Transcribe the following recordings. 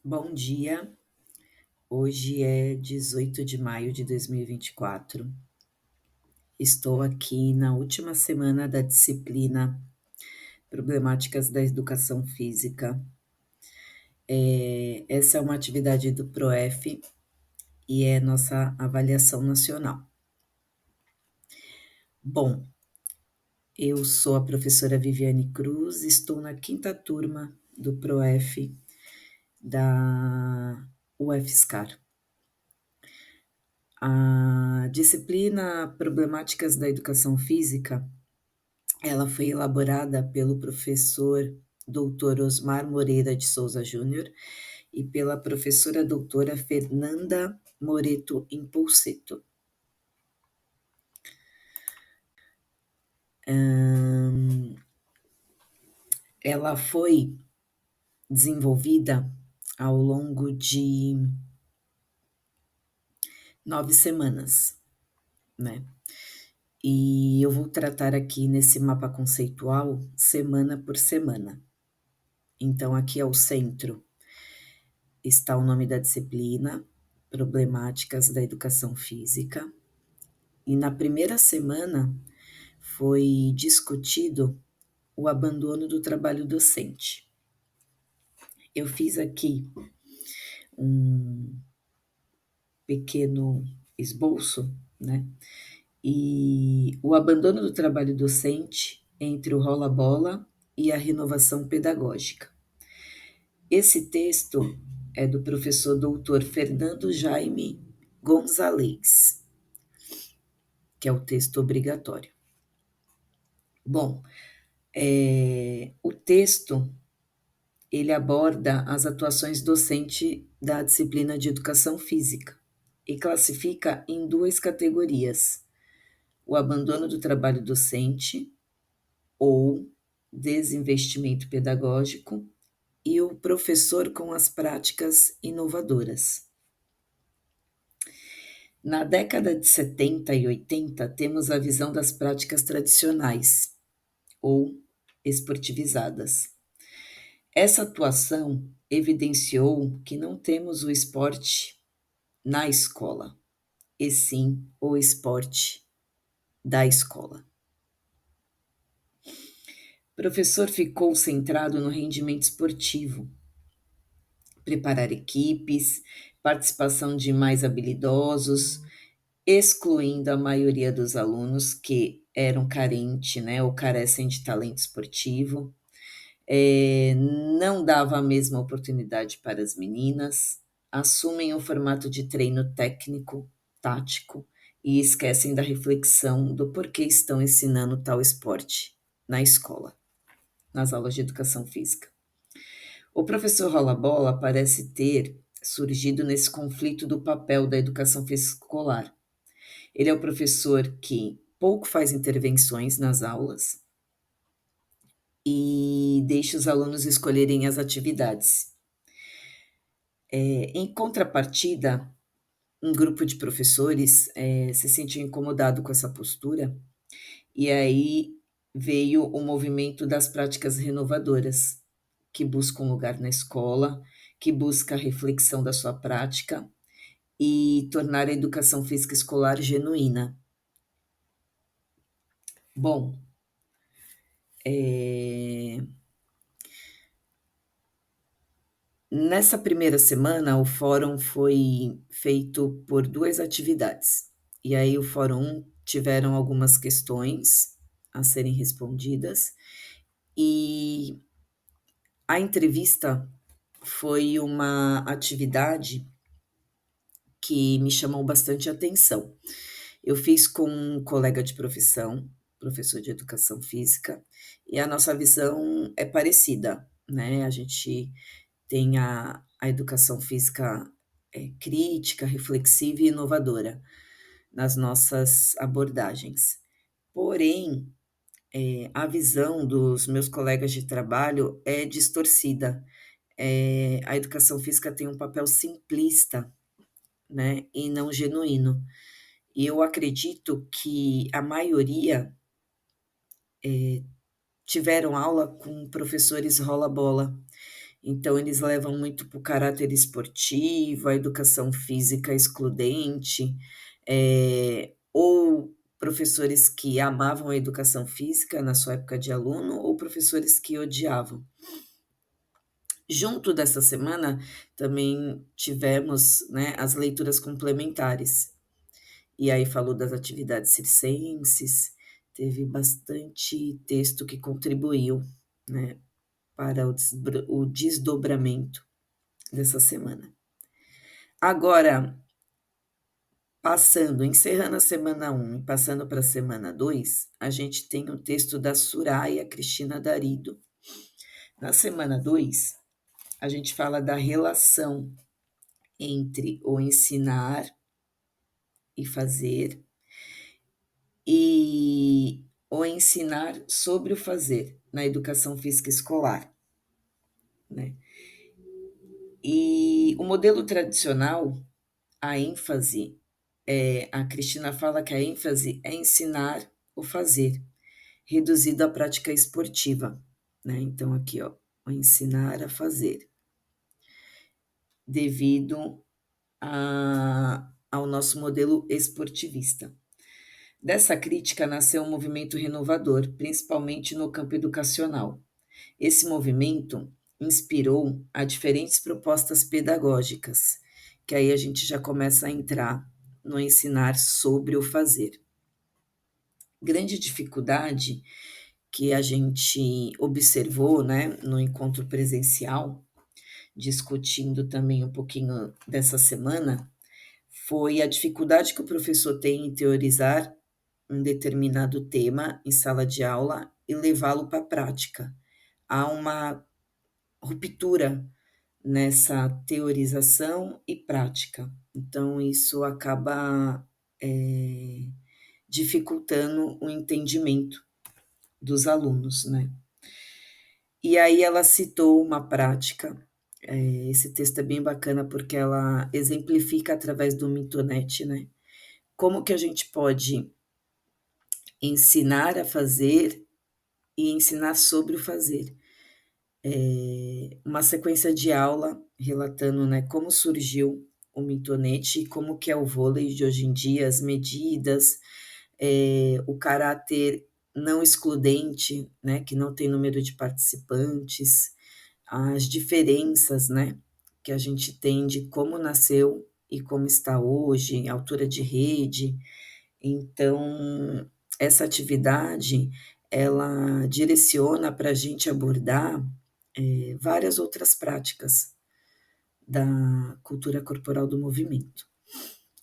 Bom dia, hoje é 18 de maio de 2024. Estou aqui na última semana da disciplina Problemáticas da Educação Física. Essa é uma atividade do PROEF e é nossa avaliação nacional. Bom, eu sou a professora Viviane Cruz, estou na quinta turma do PROEF da UFSCar. A disciplina Problemáticas da Educação Física, ela foi elaborada pelo professor doutor Osmar Moreira de Souza Júnior e pela professora doutora Fernanda Moreto Impulseto. Ela foi desenvolvida ao longo de 9 semanas, né? E eu vou tratar aqui nesse mapa conceitual semana por semana. Então, aqui ao centro está o nome da disciplina, Problemáticas da Educação Física. E na primeira semana foi discutido o abandono do trabalho docente. Eu fiz aqui um pequeno esboço, né? E o abandono do trabalho docente entre o rola-bola e a renovação pedagógica. Esse texto é do professor doutor Fernando Jaime Gonzalez, que é o texto obrigatório. Bom, o texto ele aborda as atuações docente da disciplina de educação física e classifica em duas categorias: o abandono do trabalho docente ou desinvestimento pedagógico e o professor com as práticas inovadoras. Na década de 70 e 80, temos a visão das práticas tradicionais ou esportivizadas. Essa atuação evidenciou que não temos o esporte na escola, e sim o esporte da escola. O professor ficou centrado no rendimento esportivo, preparar equipes, participação de mais habilidosos, excluindo a maioria dos alunos que eram carentes, né, ou carecem de talento esportivo. Não dava a mesma oportunidade para as meninas, assumem o formato de treino técnico, tático, e esquecem da reflexão do porquê estão ensinando tal esporte na escola, nas aulas de educação física. O professor Rola-Bola parece ter surgido nesse conflito do papel da educação física escolar. Ele é o professor que pouco faz intervenções nas aulas e deixa os alunos escolherem as atividades. Em contrapartida, um grupo de professores se sentiu incomodado com essa postura, e aí veio o movimento das práticas renovadoras, que busca um lugar na escola, que busca a reflexão da sua prática e tornar a educação física escolar genuína. Bom, nessa primeira semana, o fórum foi feito por 2 atividades. E aí o fórum 1 tiveram algumas questões a serem respondidas, e a entrevista foi uma atividade que me chamou bastante atenção. Eu fiz com um colega de profissão, professor de educação física, e a nossa visão é parecida, né? A gente tem a educação física crítica, reflexiva e inovadora nas nossas abordagens. Porém, a visão dos meus colegas de trabalho é distorcida. A educação física tem um papel simplista, né, e não genuíno. E eu acredito que a maioria tiveram aula com professores rola-bola, Então eles levam muito para o caráter esportivo, a educação física excludente, ou professores que amavam a educação física na sua época de aluno, ou professores que odiavam. Junto dessa semana, também tivemos, né, as leituras complementares. E aí falou das atividades circenses, teve bastante texto que contribuiu, né, para o desdobramento dessa semana. Agora, encerrando a semana 1 e passando para a semana 2, a gente tem o texto da Soraya Cristina Darido. Na semana 2, a gente fala da relação entre o ensinar e fazer e o ensinar sobre o fazer na educação física escolar, né? E o modelo tradicional, a ênfase, a Cristina fala que a ênfase é ensinar o fazer, reduzido à prática esportiva, né? Então aqui, ó, o ensinar a fazer, devido ao nosso modelo esportivista. Dessa crítica nasceu um movimento renovador, principalmente no campo educacional. Esse movimento inspirou a diferentes propostas pedagógicas, que aí a gente já começa a entrar no ensinar sobre o fazer. Grande dificuldade que a gente observou, né, no encontro presencial, discutindo também um pouquinho dessa semana, foi a dificuldade que o professor tem em teorizar um determinado tema em sala de aula e levá-lo para a prática. Há uma ruptura nessa teorização e prática. Então, isso acaba dificultando o entendimento dos alunos, né? E aí ela citou uma prática, esse texto é bem bacana porque ela exemplifica através do Mintonete, né? Como que a gente pode ensinar a fazer e ensinar sobre o fazer. Uma sequência de aula relatando, né, como surgiu o Mintonete e como que é o vôlei de hoje em dia, as medidas, o caráter não excludente, né, que não tem número de participantes, as diferenças, né, que a gente tem de como nasceu e como está hoje, altura de rede. Então, essa atividade, ela direciona para a gente abordar várias outras práticas da cultura corporal do movimento.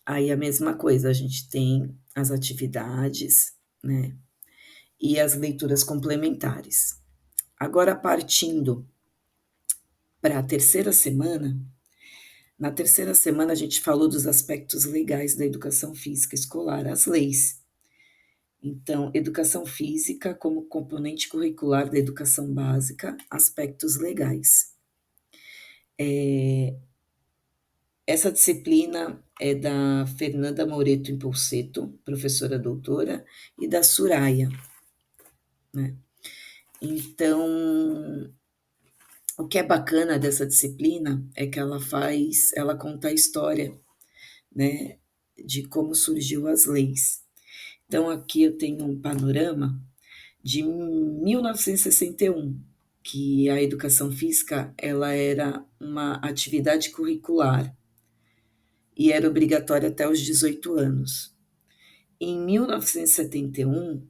Aí a mesma coisa, a gente tem as atividades, né, e as leituras complementares. Agora, partindo para a terceira semana, na terceira semana a gente falou dos aspectos legais da educação física escolar, as leis. Então, educação física como componente curricular da educação básica, aspectos legais. Essa disciplina é da Fernanda Moreto Impulseto, professora doutora, e da Soraya, né? Então, o que é bacana dessa disciplina é que ela conta a história, né, de como surgiu as leis. Então, aqui eu tenho um panorama de 1961, que a educação física ela era uma atividade curricular e era obrigatória até os 18 anos. Em 1971,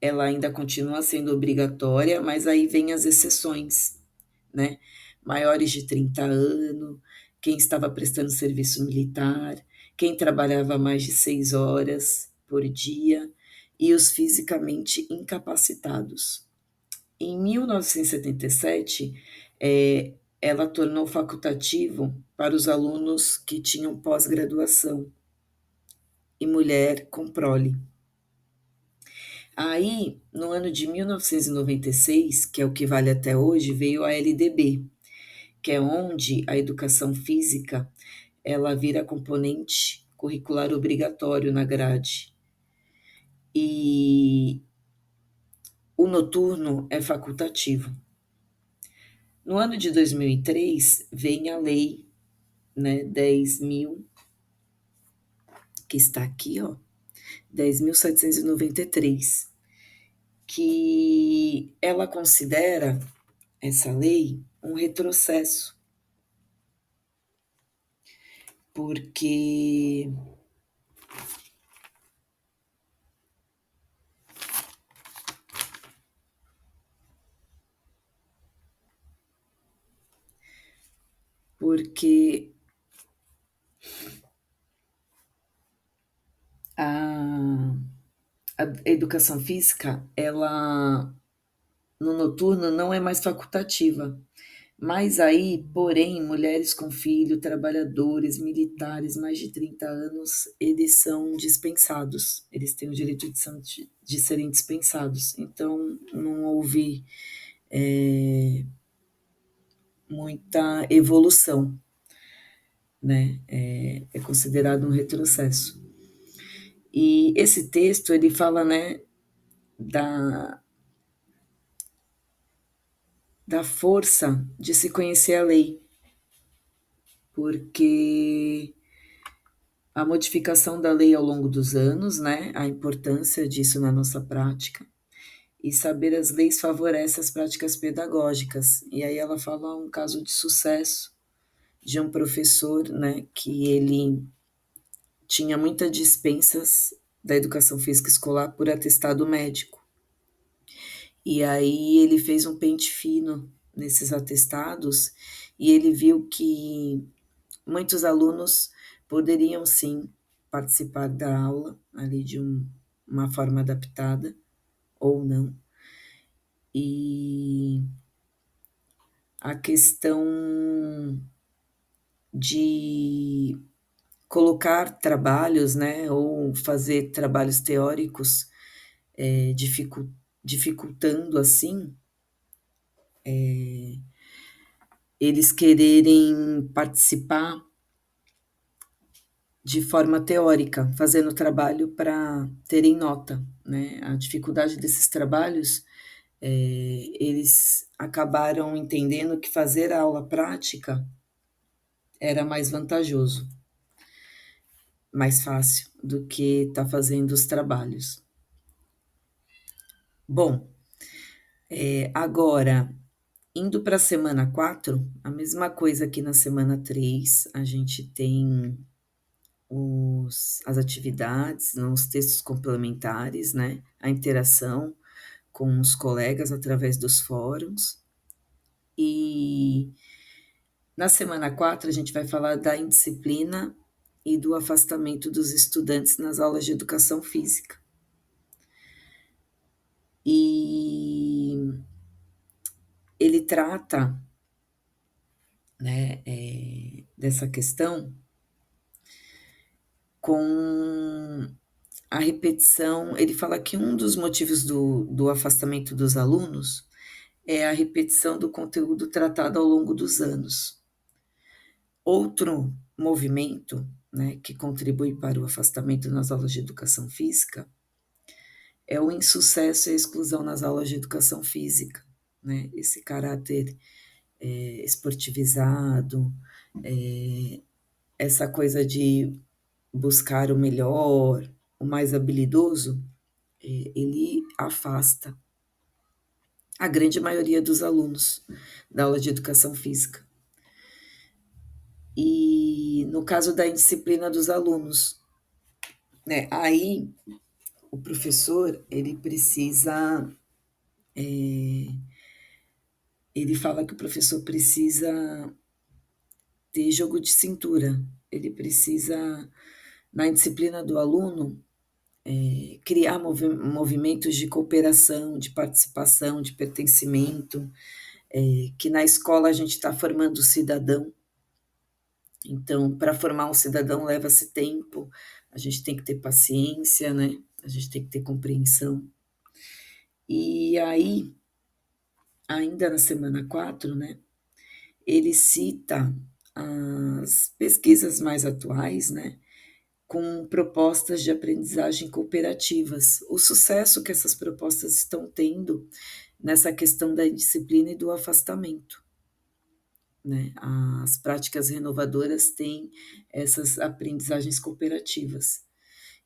ela ainda continua sendo obrigatória, mas aí vem as exceções, né? Maiores de 30 anos, quem estava prestando serviço militar, quem trabalhava mais de 6 horas por dia e os fisicamente incapacitados. Em 1977, ela tornou facultativo para os alunos que tinham pós-graduação e mulher com prole. Aí, no ano de 1996, que é o que vale até hoje, veio a LDB, que é onde a educação física ela vira componente curricular obrigatório na grade. E o noturno é facultativo. No ano de 2003, vem a lei, né, 10.000, que está aqui, ó, 10.793, que ela considera essa lei um retrocesso, porque porque a, a educação física, ela no noturno não é mais facultativa. Mas aí, porém, mulheres com filho, trabalhadores, militares, mais de 30 anos, eles são dispensados. Eles têm o direito de serem dispensados. Então, não houve muita evolução, né? É considerado um retrocesso. E esse texto, ele fala, né, da, da força de se conhecer a lei, porque a modificação da lei ao longo dos anos, né, a importância disso na nossa prática, e saber as leis favorece as práticas pedagógicas. E aí ela fala um caso de sucesso de um professor, né, que ele tinha muitas dispensas da educação física escolar por atestado médico. E aí ele fez um pente fino nesses atestados e ele viu que muitos alunos poderiam sim participar da aula ali de uma forma adaptada ou não. E a questão de colocar trabalhos, né, ou fazer trabalhos teóricos, dificultando assim eles quererem participar de forma teórica, fazendo trabalho para terem nota, né? A dificuldade desses trabalhos, eles acabaram entendendo que fazer a aula prática era mais vantajoso, mais fácil do que estar fazendo os trabalhos. Bom, agora, indo para a semana 4, a mesma coisa que na semana 3, a gente tem as atividades, não, os textos complementares, né? A interação com os colegas através dos fóruns. E na semana 4, a gente vai falar da indisciplina e do afastamento dos estudantes nas aulas de educação física. E ele trata, né, dessa questão com a repetição. Ele fala que um dos motivos do afastamento dos alunos é a repetição do conteúdo tratado ao longo dos anos. Outro movimento, né, que contribui para o afastamento nas aulas de educação física é o insucesso e a exclusão nas aulas de educação física, né? Esse caráter esportivizado, essa coisa de buscar o melhor, o mais habilidoso, ele afasta a grande maioria dos alunos da aula de educação física. E no caso da indisciplina dos alunos, né, aí o professor, ele precisa, ele fala que o professor precisa ter jogo de cintura, ele precisa, na disciplina do aluno, criar movimentos de cooperação, de participação, de pertencimento, que na escola a gente está formando o cidadão. Então, para formar um cidadão leva-se tempo, a gente tem que ter paciência, né? A gente tem que ter compreensão. E aí, ainda na semana 4, né, ele cita as pesquisas mais atuais, né, com propostas de aprendizagem cooperativas, o sucesso que essas propostas estão tendo nessa questão da disciplina e do afastamento. né? As práticas renovadoras têm essas aprendizagens cooperativas.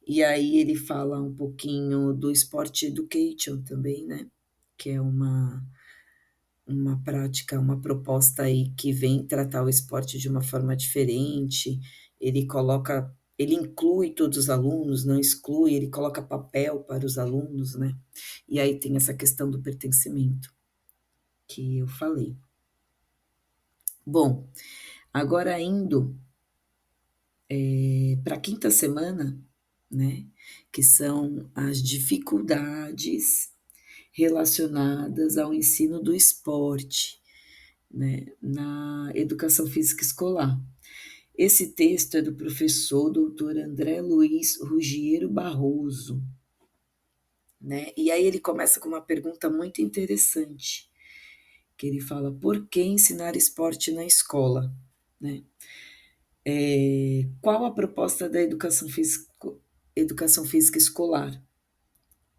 E aí ele fala um pouquinho do Sport Education também, né? Que é uma prática, uma proposta aí que vem tratar o esporte de uma forma diferente. Ele inclui todos os alunos, não exclui, ele coloca papel para os alunos, né? E aí tem essa questão do pertencimento que eu falei. Bom, agora indo para a quinta semana, né? Que são as dificuldades relacionadas ao ensino do esporte, né, na educação física escolar. Esse texto é do professor doutor André Luiz Ruggiero Barroso, né? E aí ele começa com uma pergunta muito interessante, que ele fala: por que ensinar esporte na escola, né? Qual a proposta da educação física escolar?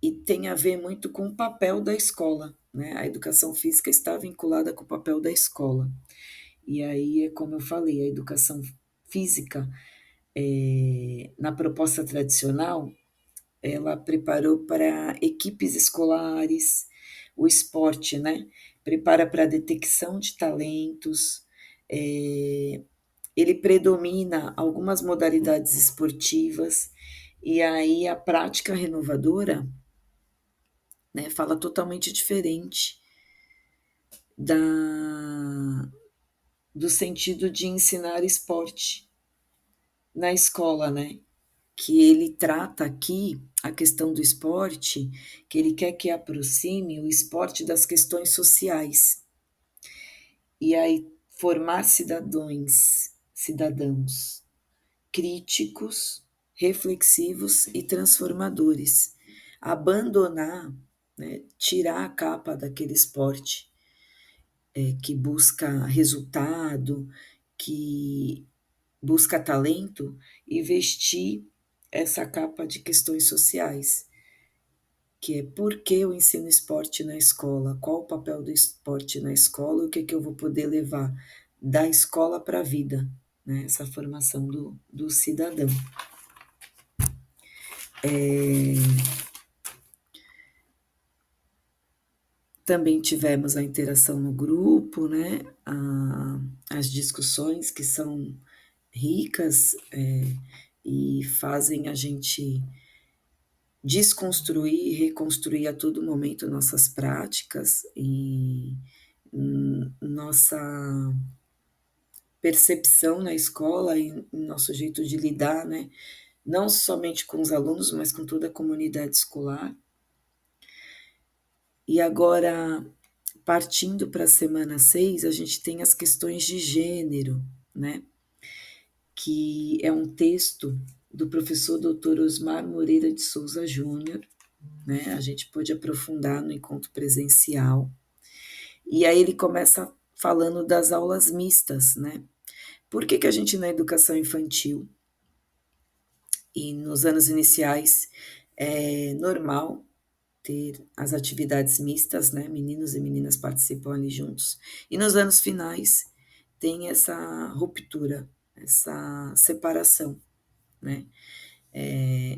E tem a ver muito com o papel da escola, né? A educação física está vinculada com o papel da escola. E aí é como eu falei, a educação física, na proposta tradicional, ela preparou para equipes escolares, o esporte, né? Prepara para a detecção de talentos, ele predomina algumas modalidades esportivas, e aí a prática renovadora, né, fala totalmente diferente da, do sentido de ensinar esporte na escola, né? Que ele trata aqui a questão do esporte, que ele quer que aproxime o esporte das questões sociais. E aí formar cidadãos críticos, reflexivos e transformadores. Abandonar, né, tirar a capa daquele esporte que busca resultado, que busca talento, e vestir essa capa de questões sociais, que é por que eu ensino esporte na escola, qual o papel do esporte na escola, o que, que eu vou poder levar da escola para a vida, né? Essa formação do cidadão. Também tivemos a interação no grupo, né? As discussões que são ricas e fazem a gente desconstruir e reconstruir a todo momento nossas práticas e nossa percepção na escola e nosso jeito de lidar, né? Não somente com os alunos, mas com toda a comunidade escolar. E agora, partindo para a semana 6, a gente tem as questões de gênero, né? Que é um texto do professor Dr. Osmar Moreira de Souza Júnior, né? A gente pôde aprofundar no encontro presencial. E aí ele começa falando das aulas mistas, né? Por que, que a gente na educação infantil e nos anos iniciais é normal ter as atividades mistas, né? Meninos e meninas participam ali juntos. E nos anos finais tem essa ruptura, essa separação, né?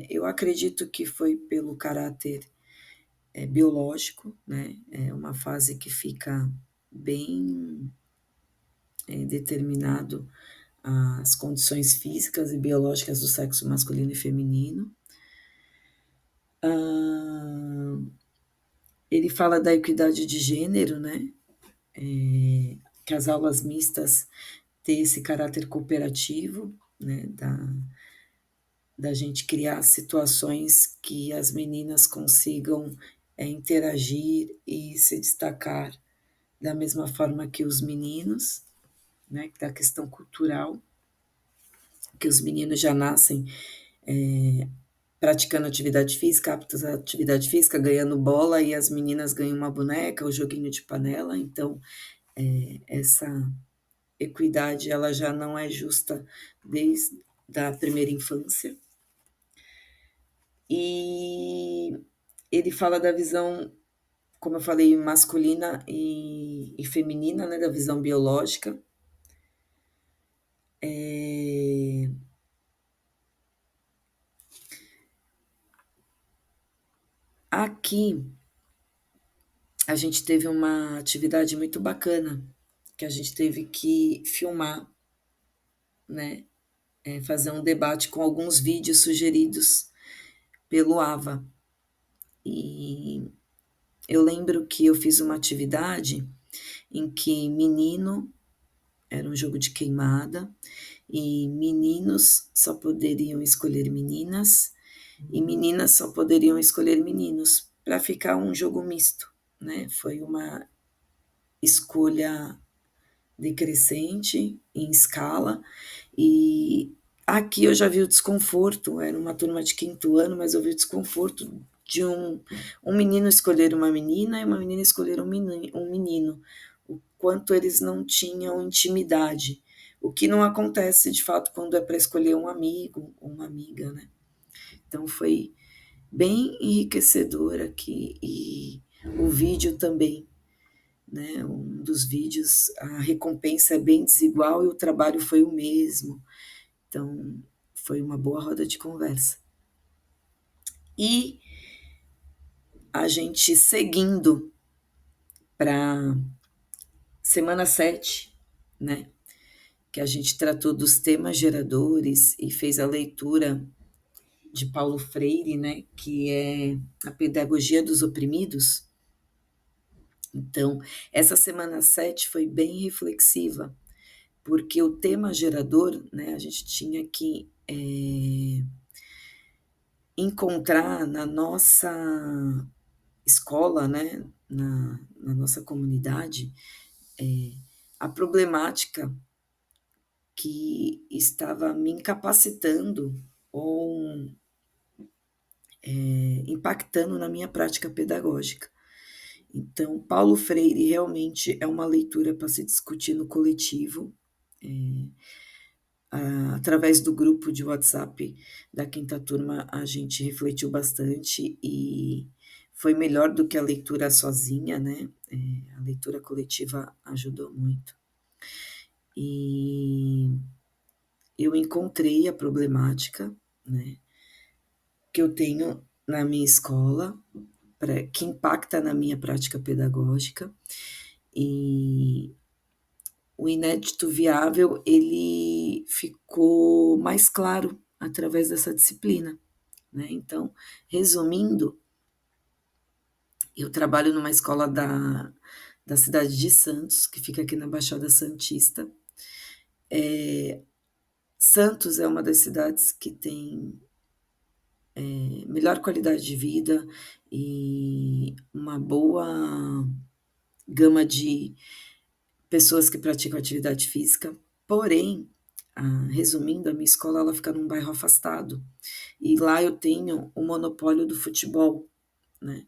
Eu acredito que foi pelo caráter biológico, né? É uma fase que fica bem determinado as condições físicas e biológicas do sexo masculino e feminino. Ele fala da equidade de gênero, né? Que as aulas mistas têm esse caráter cooperativo, né? Da gente criar situações que as meninas consigam interagir e se destacar da mesma forma que os meninos, né? Da questão cultural, que os meninos já nascem praticando atividade física, aptos à atividade física, ganhando bola, e as meninas ganham uma boneca, o joguinho de panela. Então, essa equidade ela já não é justa desde a primeira infância. E ele fala da visão, como eu falei, masculina e feminina, né, da visão biológica, Eh, aqui a gente teve uma atividade muito bacana, que a gente teve que filmar, né, fazer um debate com alguns vídeos sugeridos pelo AVA. E eu lembro que eu fiz uma atividade em que menino era um jogo de queimada, e meninos só poderiam escolher meninas, e meninas só poderiam escolher meninos, para ficar um jogo misto, né? Foi uma escolha decrescente em escala, e aqui eu já vi o desconforto, era uma turma de quinto ano, mas eu vi o desconforto de um menino escolher uma menina e uma menina escolher um menino, o quanto eles não tinham intimidade, o que não acontece de fato quando é para escolher um amigo ou uma amiga, né? Então foi bem enriquecedor aqui, e o vídeo também, né? Um dos vídeos, a recompensa é bem desigual e o trabalho foi o mesmo. Então, foi uma boa roda de conversa. E a gente seguindo para semana 7, né? Que a gente tratou dos temas geradores e fez a leitura de Paulo Freire, né? Que é a pedagogia dos oprimidos. Então, essa semana 7 foi bem reflexiva, porque o tema gerador, né, a gente tinha que encontrar na nossa escola, né, na nossa comunidade, a problemática que estava me incapacitando ou impactando na minha prática pedagógica. Então, Paulo Freire realmente é uma leitura para se discutir no coletivo, através do grupo de WhatsApp da quinta turma, a gente refletiu bastante e foi melhor do que a leitura sozinha, né? A leitura coletiva ajudou muito. E eu encontrei a problemática, né, que eu tenho na minha escola, que impacta na minha prática pedagógica, e o inédito viável, ele ficou mais claro através dessa disciplina, né? Então, resumindo, eu trabalho numa escola da cidade de Santos, que fica aqui na Baixada Santista. Santos é uma das cidades que tem melhor qualidade de vida e uma boa gama de pessoas que praticam atividade física. Porém, resumindo, a minha escola ela fica num bairro afastado, e lá eu tenho o monopólio do futebol, né?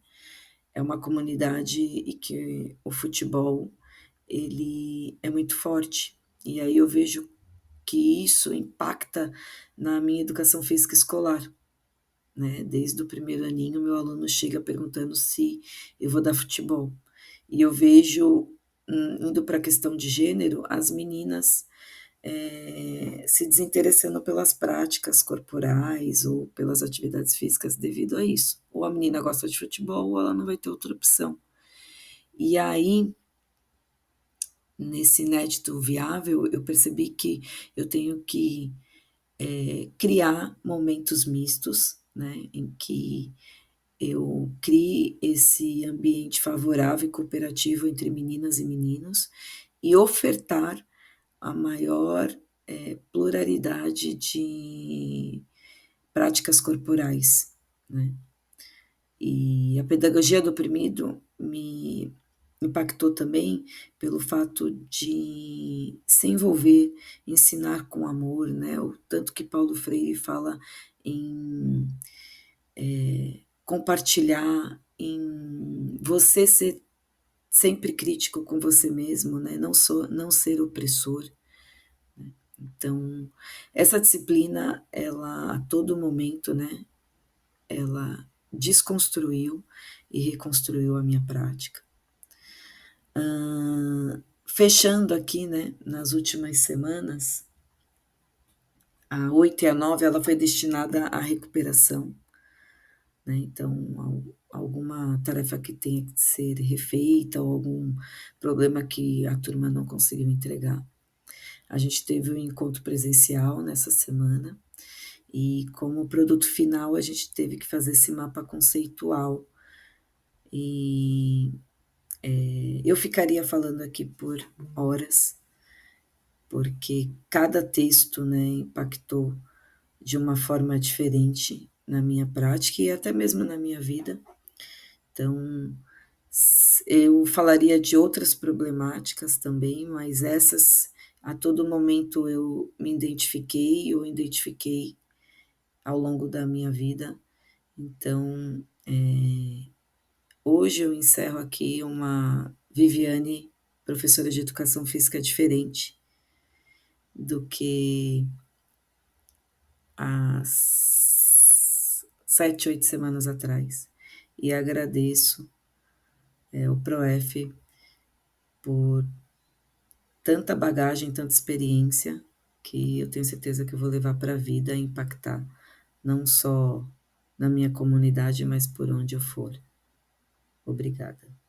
É uma comunidade e que o futebol ele é muito forte. E aí eu vejo que isso impacta na minha educação física escolar, né? Desde o primeiro aninho, meu aluno chega perguntando se eu vou dar futebol. E eu vejo, indo para a questão de gênero, as meninas se desinteressando pelas práticas corporais ou pelas atividades físicas devido a isso. Ou a menina gosta de futebol ou ela não vai ter outra opção. E aí, nesse inédito viável, eu percebi que eu tenho que criar momentos mistos, né, em que eu crie esse ambiente favorável e cooperativo entre meninas e meninos e ofertar a maior pluralidade de práticas corporais, né? E a pedagogia do oprimido me impactou também pelo fato de se envolver, ensinar com amor, né? O tanto que Paulo Freire fala em compartilhar, em você ser sempre crítico com você mesmo, né? Não ser opressor. Então, essa disciplina, ela a todo momento, né, ela desconstruiu e reconstruiu a minha prática. Fechando aqui, né, nas últimas semanas, A 8 e a 9 ela foi destinada à recuperação, né, então alguma tarefa que tenha que ser refeita ou algum problema que a turma não conseguiu entregar. A gente teve um encontro presencial nessa semana e como produto final a gente teve que fazer esse mapa conceitual e, eu ficaria falando aqui por horas, porque cada texto, né, impactou de uma forma diferente na minha prática e até mesmo na minha vida. Então, eu falaria de outras problemáticas também, mas essas a todo momento eu identifiquei ao longo da minha vida. Então, hoje eu encerro aqui uma Viviane, professora de educação física diferente do que há 7, 8 semanas atrás. E agradeço, o ProF por tanta bagagem, tanta experiência, que eu tenho certeza que eu vou levar para a vida e impactar, não só na minha comunidade, mas por onde eu for. Obrigada.